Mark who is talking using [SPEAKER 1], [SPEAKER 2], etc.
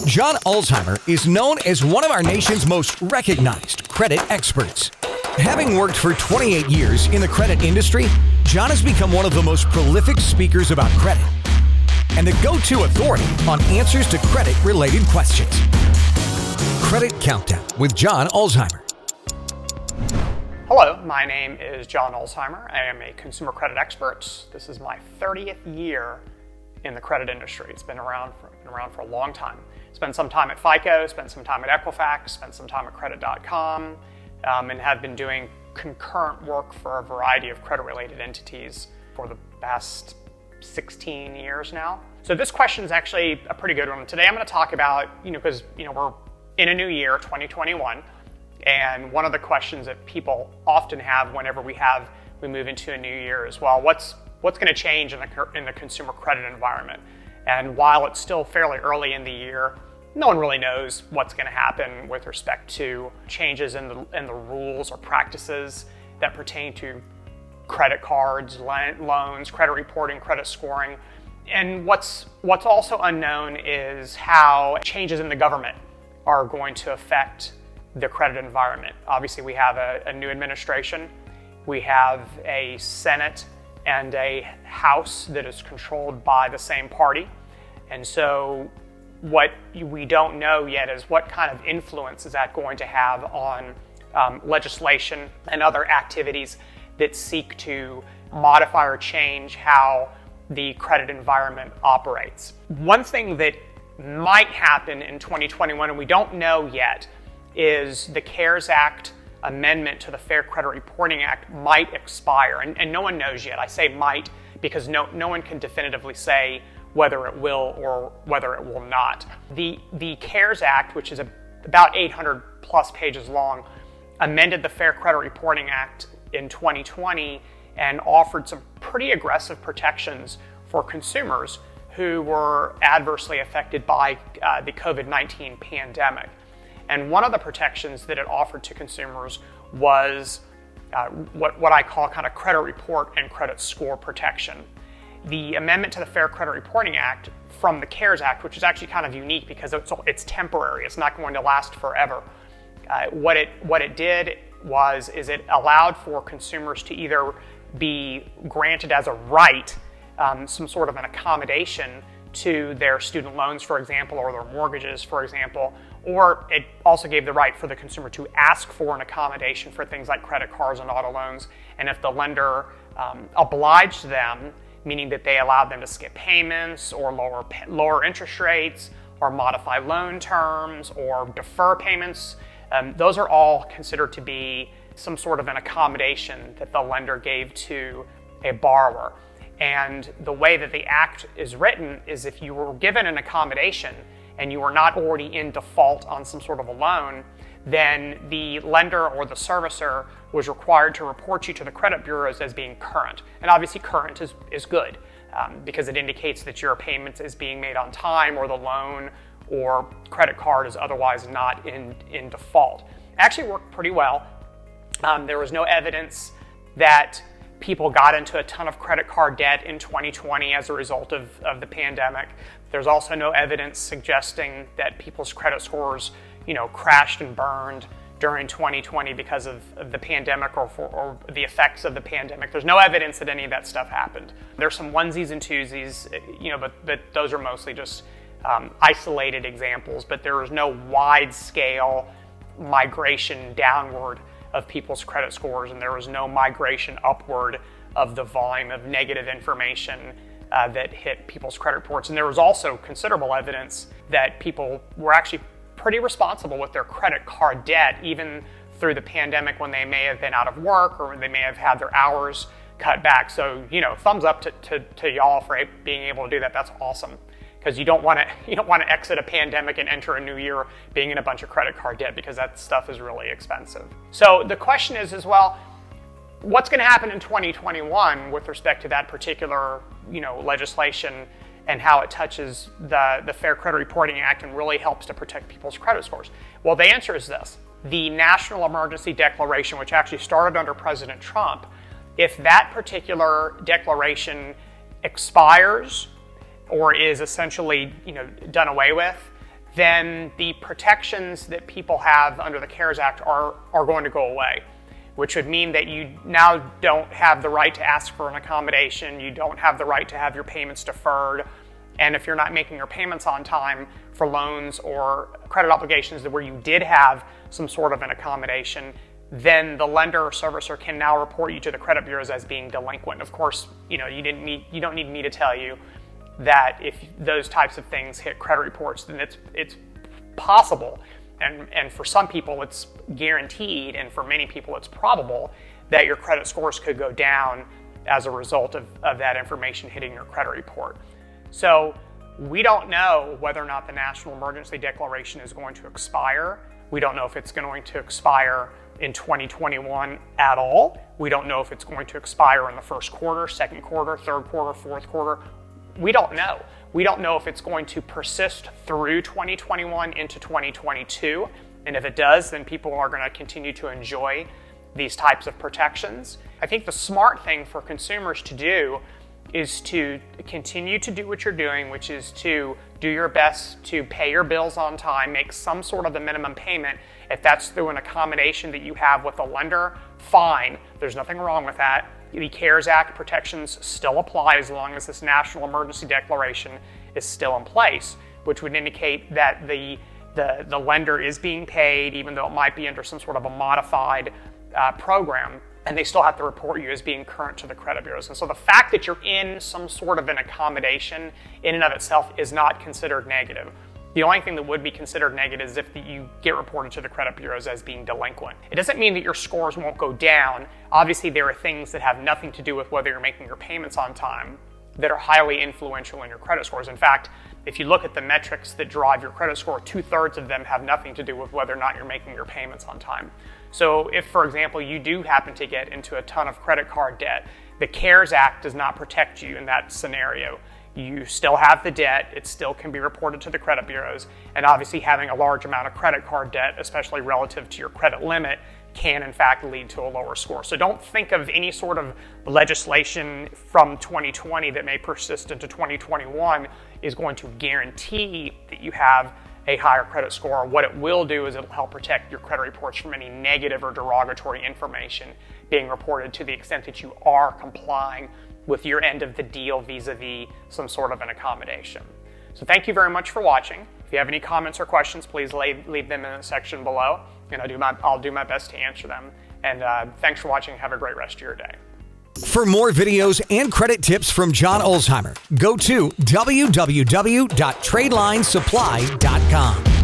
[SPEAKER 1] John Ulzheimer is known as one of our nation's most recognized credit experts. Having worked for 28 years in the credit industry, John has become one of the most prolific speakers about credit and the go-to authority on answers to credit-related questions. Credit Countdown with John Ulzheimer.
[SPEAKER 2] Hello, my name is John Ulzheimer. I am a consumer credit expert. This is my 30th year in the credit industry. It's been around for a long time. Spent some time at FICO, spent some time at Equifax, spent some time at credit.com, and have been doing concurrent work for a variety of credit-related entities for the past 16 years now. So this question is actually a pretty good one. Today I'm going to talk about, because we're in a new year, 2021, and one of the questions that people often have whenever we move into a new year is, well, what's going to change in the consumer credit environment? And while it's still fairly early in the year, no one really knows what's going to happen with respect to changes in the rules or practices that pertain to credit cards, loans, credit reporting, credit scoring. And what's also unknown is how changes in the government are going to affect the credit environment. Obviously, we have a new administration. We have a Senate and a House that is controlled by the same party. And so what we don't know yet is what kind of influence is that going to have on legislation and other activities that seek to modify or change how the credit environment operates. One thing that might happen in 2021, and we don't know yet, is the CARES Act amendment to the Fair Credit Reporting Act might expire, and no one knows yet. I say might because no one can definitively say whether it will or whether it will not. The CARES Act, which is about 800 plus pages long, amended the Fair Credit Reporting Act in 2020 and offered some pretty aggressive protections for consumers who were adversely affected by the COVID-19 pandemic. And one of the protections that it offered to consumers was what I call kind of credit report and credit score protection. The amendment to the Fair Credit Reporting Act from the CARES Act, which is actually kind of unique because it's temporary, it's not going to last forever. What it did is it allowed for consumers to either be granted as a right some sort of an accommodation to their student loans, for example, or their mortgages, for example, or it also gave the right for the consumer to ask for an accommodation for things like credit cards and auto loans. And if the lender obliged them, meaning that they allowed them to skip payments or lower interest rates or modify loan terms or defer payments, those are all considered to be some sort of an accommodation that the lender gave to a borrower. And the way that the act is written is if you were given an accommodation and you were not already in default on some sort of a loan, then the lender or the servicer was required to report you to the credit bureaus as being current. And obviously current is good because it indicates that your payment is being made on time or the loan or credit card is otherwise not in default. It actually worked pretty well. There was no evidence that people got into a ton of credit card debt in 2020 as a result of the pandemic. There's also no evidence suggesting that people's credit scores, crashed and burned during 2020 because of the pandemic or the effects of the pandemic. There's no evidence that any of that stuff happened. There's some onesies and twosies, but those are mostly just isolated examples, but there was no wide-scale migration downward of people's credit scores, and there was no migration upward of the volume of negative information that hit people's credit reports. And there was also considerable evidence that people were actually pretty responsible with their credit card debt, even through the pandemic when they may have been out of work or they may have had their hours cut back. So, thumbs up to y'all for being able to do that. That's awesome. Because you don't want to exit a pandemic and enter a new year being in a bunch of credit card debt, because that stuff is really expensive. So the question is well, what's going to happen in 2021 with respect to that particular legislation and how it touches the Fair Credit Reporting Act and really helps to protect people's credit scores? Well, the answer is this. The National Emergency Declaration, which actually started under President Trump, if that particular declaration expires or is essentially done away with, then the protections that people have under the CARES Act are going to go away, which would mean that you now don't have the right to ask for an accommodation, you don't have the right to have your payments deferred, and if you're not making your payments on time for loans or credit obligations where you did have some sort of an accommodation, then the lender or servicer can now report you to the credit bureaus as being delinquent. Of course, you don't need me to tell you that if those types of things hit credit reports, then it's possible, and for some people it's guaranteed, and for many people it's probable that your credit scores could go down as a result of that information hitting your credit report. So we don't know whether or not the National Emergency Declaration is going to expire. We don't know if it's going to expire in 2021 at all. We don't know if it's going to expire in the first quarter, second quarter, third quarter, fourth quarter. We don't know. We don't know if it's going to persist through 2021 into 2022. And if it does, then people are going to continue to enjoy these types of protections. I think the smart thing for consumers to do is to continue to do what you're doing, which is to do your best to pay your bills on time, make some sort of a minimum payment. If that's through an accommodation that you have with a lender, fine. There's nothing wrong with that. The CARES Act protections still apply as long as this National Emergency Declaration is still in place, which would indicate that the lender is being paid, even though it might be under some sort of a modified program, and they still have to report you as being current to the credit bureaus. And so the fact that you're in some sort of an accommodation in and of itself is not considered negative. The only thing that would be considered negative is if you get reported to the credit bureaus as being delinquent. It doesn't mean that your scores won't go down. Obviously, there are things that have nothing to do with whether you're making your payments on time that are highly influential in your credit scores. In fact, if you look at the metrics that drive your credit score, 2/3 of them have nothing to do with whether or not you're making your payments on time. So if, for example, you do happen to get into a ton of credit card debt, the CARES Act does not protect you in that scenario. You still have the debt, it still can be reported to the credit bureaus, and obviously having a large amount of credit card debt, especially relative to your credit limit, can in fact lead to a lower score. So don't think of any sort of legislation from 2020 that may persist into 2021 is going to guarantee that you have a higher credit score. What it will do is it'll help protect your credit reports from any negative or derogatory information being reported to the extent that you are complying with your end of the deal vis-a-vis some sort of an accommodation. So thank you very much for watching. If you have any comments or questions, please leave them in the section below, and I'll do my best to answer them. And thanks for watching. Have a great rest of your day.
[SPEAKER 1] For more videos and credit tips from John Ulzheimer, go to www.tradelinesupply.com.